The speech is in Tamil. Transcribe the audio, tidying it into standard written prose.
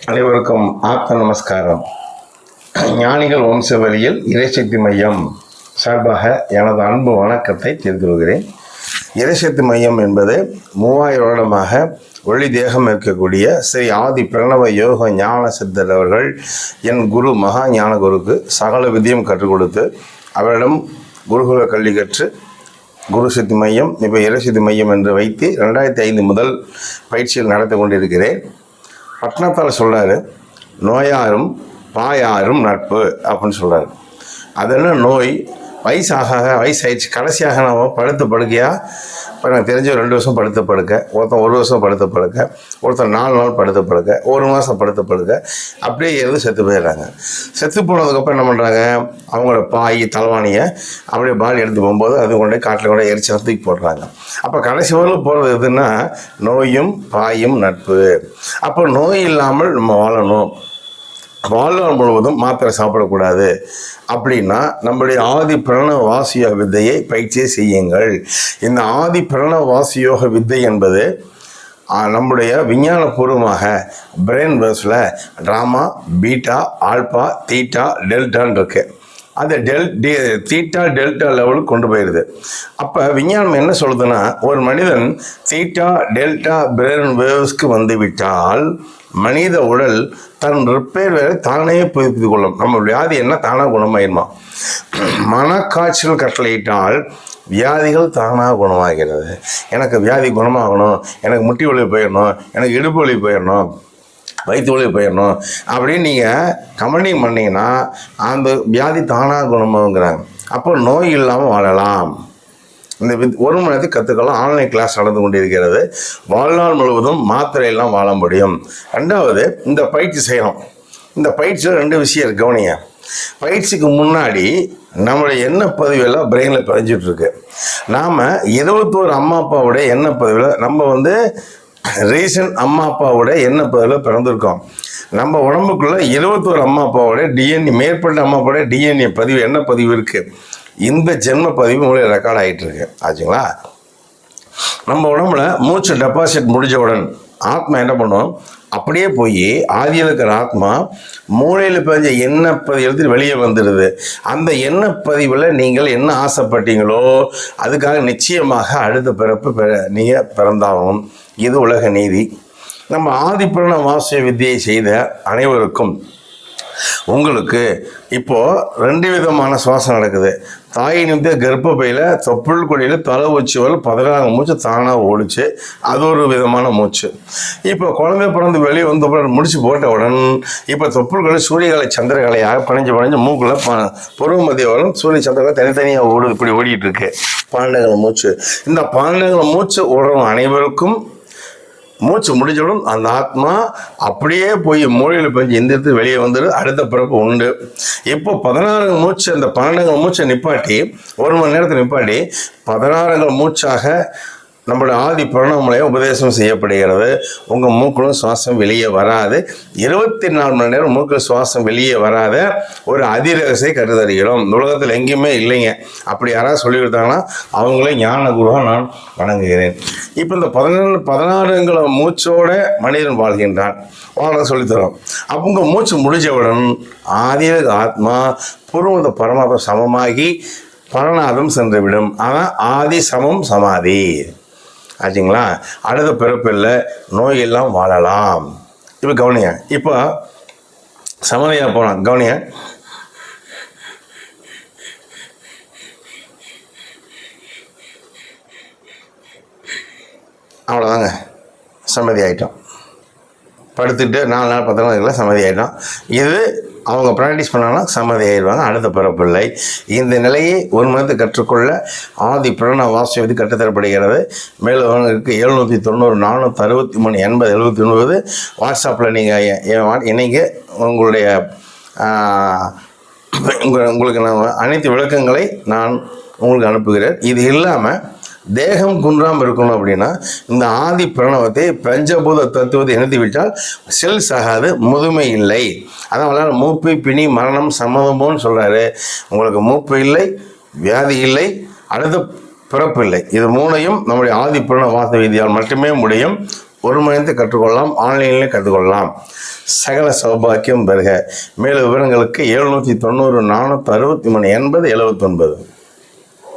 அனைவருக்கும் ஆத்ம நமஸ்காரம். ஞானிகள் வம்சவழியில் இறைசக்தி மையம் சார்பாக எனது அன்பு வணக்கத்தை தெரிந்து கொள்கிறேன். இறைசக்தி மையம் என்பது 3000 வருடமாக ஒளி தேகம் இருக்கக்கூடிய ஸ்ரீ ஆதி பிரணவ யோக ஞான சித்தர் அவர்கள் என் குரு மகா ஞான குருக்கு சகல விதியும் கற்றுக் கொடுத்து அவரிடம் குருகுல கல்வி கற்று குரு சக்தி மையம் இப்போ இறைசக்தி மையம் என்று வைத்து 2005 முதல் பயிற்சியில் நடத்தி கொண்டிருக்கிறேன். பட்னத்தால் சொல்கிறாரு, நோயாரும் பாயாரும் நட்பு அப்படின்னு சொல்கிறாரு. அது என்ன நோய்? வயசாயிடுச்சு, கடைசியாக நம்ம படுத்த படுக்கையாக இப்போ எனக்கு தெரிஞ்ச 2 வருஷம் படுத்த படுக்க, ஒருத்தன் 1 வருஷம் படுத்த படுக்க, ஒருத்தன் 4 நாள் படுத்த படுக்க, 1 மாதம் படுத்த படுக்க, அப்படியே இருந்து செத்து போயிடுறாங்க. செத்து போனதுக்கப்புறம் என்ன பண்ணுறாங்க, அவங்களோட பாய் தலைவாணியை அப்படியே பாடி எடுத்து போகும்போது அது கொண்டே காட்டில் கொண்டே எரிச்சு தூக்கி போடுறாங்க. அப்போ கடைசி வரலும் போகிறது எதுன்னா நோயும் பாயும் நட்பு. அப்போ நோய் இல்லாமல் நம்ம வாழணும், வாழ்நாள் முழுவதும் மாத்திரை சாப்பிடக்கூடாது அப்படின்னா நம்முடைய ஆதி பிரணவ வாசியோக வித்தையை பயிற்சியை செய்யுங்கள். இந்த ஆதி பிரணவ வாசியோக வித்தை என்பது நம்முடைய விஞ்ஞானபூர்வமாக பிரெயின் வேவ்ஸில் ட்ராமா, பீட்டா, ஆல்பா, தீட்டா, டெல்டான்னு இருக்குது. அந்த தீட்டா டெல்டா லெவலுக்கு கொண்டு போயிடுது. அப்போ விஞ்ஞானம் என்ன சொல்லுதுன்னா, ஒரு மனிதன் தீட்டா டெல்டா பிரெயின் வேவ்ஸ்க்கு வந்து விட்டால் மனித உடல் தன் ரிப்பேர் வேலை தானே புதுப்பித்து கொள்ளும். நம்ம வியாதி என்ன தானாக குணமாயிருமா? மனக்காய்ச்சல் கட்டளையிட்டால் வியாதிகள் தானாக குணமாகிறது. எனக்கு வியாதி குணமாகணும், எனக்கு முட்டி வலி போயிடணும், எனக்கு இடுப்பு வலி போயிடணும், வயிற்று வலி போயிடணும் அப்படின்னு நீங்கள் கமெண்டிங் பண்ணிங்கன்னா அந்த வியாதி தானாக குணமாகுங்கிறாங்க. அப்போ நோய் இல்லாமல் வாழலாம். இந்த 1 மணி நேரத்துக்கு கற்றுக்கலாம். ஆன்லைன் கிளாஸ் நடந்து கொண்டிருக்கிறது. வாழ்நாள் முழுவதும் மாத்திரையெல்லாம் வாழ முடியும். 2வது, இந்த பயிற்சி செய்யணும். இந்த பயிற்சியில் 2 விஷயம் கவனிங்க. பயிற்சிக்கு முன்னாடி நம்மளுடைய எண்ணெய் பதிவெல்லாம் பிரெயினில் பதிஞ்சிட்ருக்கு. நாம் 21 அம்மா அப்பாவுடைய எண்ணெய் பதிவில் நம்ம ரீசன்ட் அம்மா அப்பாவோட எண்ணெய் பதிவில் பிறந்திருக்கோம். நம்ம உடம்புக்குள்ளே 21 அம்மா அப்பாவோட டிஎன்ஏ, மேற்பட்ட அம்மா அப்பாவோட டிஎன்ஏ பதிவு, எண்ணெய் பதிவு இருக்குது. இந்த ஜென்ம பதிவு மூலம் ரெக்கார்ட் ஆகிட்டு இருக்கு. ஆச்சுங்களா? நம்ம உடம்புல மூச்சு டெபாசிட் முடிஞ்சவுடன் ஆத்மா என்ன பண்ணும், அப்படியே போய் ஆதியில் இருக்கிற ஆத்மா மூளையில் பதிஞ்ச எண்ணெய் பதிவு எடுத்து வெளியே வந்துடுது. அந்த எண்ணெய் பதிவில் நீங்கள் என்ன ஆசைப்பட்டீங்களோ அதுக்காக நிச்சயமாக அடுத்த பிறப்பு நீங்கள் பிறந்தாகணும். இது உலக நீதி. நம்ம ஆதிப்பிரண வாசிய வித்தியை செய்த அனைவருக்கும் உங்களுக்கு இப்போது 2 விதமான சுவாசம் நடக்குது. தாயின் கர்ப்பப்பையில் தொப்புள் கொடியில் தலை உச்சி வரை 16 மூச்சு தானாக ஓடிச்சு. அது ஒரு விதமான மூச்சு. இப்போ குழந்தை பிறந்து வெளியே முடிச்சு போட்டவுடன் இப்போ தொப்புள் கொடி சூரியகாலை சந்திரகாலையாக பணிஞ்சு மூக்குள்ள பருவ மத்திய வரும் சூரிய சந்திரகாலை தனித்தனியாக இப்படி ஓடிட்டு இருக்கு 12 மூச்சு. இந்த 12 மூச்சு ஓடுறவங்க அனைவருக்கும் மூச்சு முடிஞ்சவுடன் அந்த ஆத்மா அப்படியே போய் மூளையில் போய் இந்த இடத்துக்கு வெளியே வந்துடும். அடுத்த பிறப்பு உண்டு. இப்போ 16 மூச்சு, அந்த 12 மூச்சை நிப்பாட்டி 1 மணி நேரத்தில் நிப்பாட்டி 16 மூச்சாக நம்மளோட ஆதி பிரணவமலையை உபதேசம் செய்யப்படுகிறது. உங்கள் மூக்கிலும் சுவாசம் வெளியே வராது. 24 மணி நேரம் மூக்கில் சுவாசம் வெளியே வராத ஒரு அதிரகசியை கற்றுத்தருகிறோம். உலகத்தில் எங்கேயுமே இல்லைங்க. அப்படி யாராவது சொல்லி கொடுத்தாங்கன்னா அவங்களே ஞான குருவாக நான் வணங்குகிறேன். இப்போ இந்த 16 மூச்சோட மனிதன் வாழ்கின்றான். வாழ சொல்லித்தரோம். அவங்க மூச்சு முடிஞ்சவுடன் ஆதியில் ஆத்மா பூர்வத பரமாத்மா சமமாகி பரநாதம் சென்றுவிடும். ஆனால் ஆதி சமம் சமாதி. ஆச்சுங்களா? அடுத்த பிறப்பில் நோயெல்லாம் வாழலாம். இப்போ கவனிங்க. இப்போ சமாதியாக போகலாம். கவனிங்க. அவ்வளோதாங்க, சமாதி ஆகிட்டோம். படுத்துட்டு 4 நாள் 10 நாள் சமாதி ஆகிட்டோம். இது அவங்க ப்ராக்டிஸ் பண்ணாங்கன்னா சமாதி ஆகிடுவாங்க. அடுத்த பிறப்பில்லை. இந்த நிலையை 1 மணி நேரத்தை கற்றுக்கொள்ள ஆதி பிரணவ வாசிய விதி கற்றுத்தரப்படுகிறது. மேலும் இருக்குது 790 463 80 79 வாட்ஸ்அப்பில் நீங்கள் இன்றைக்கி உங்களுடைய உங்களுக்கு நான் அனைத்து விளக்கங்களை நான் உங்களுக்கு அனுப்புகிறேன். இது இல்லாமல் தேகம் குன்றாமல் இருக்கணும் அப்படின்னா இந்த ஆதி பிரணவத்தை பஞ்சபூத தத்துவத்தை இணைத்து விட்டால் செல்ஸ் ஆகாது, முதுமை இல்லை. அதனால் மூப்பு பிணி மரணம் சம்மதமோன்னு சொல்கிறாரு. உங்களுக்கு மூப்பு இல்லை, வியாதி இல்லை, அடுத்த பிறப்பு இல்லை. இது 3ஐயும் நம்முடைய ஆதி பிரணவ வாச விதியால் மட்டுமே முடியும். ஒருங்கிணைந்து கற்றுக்கொள்ளலாம், ஆன்லைனிலே கற்றுக்கொள்ளலாம். சகல சௌபாக்கியம் பெறுக. மேலும் விவரங்களுக்கு 790 463 80 79.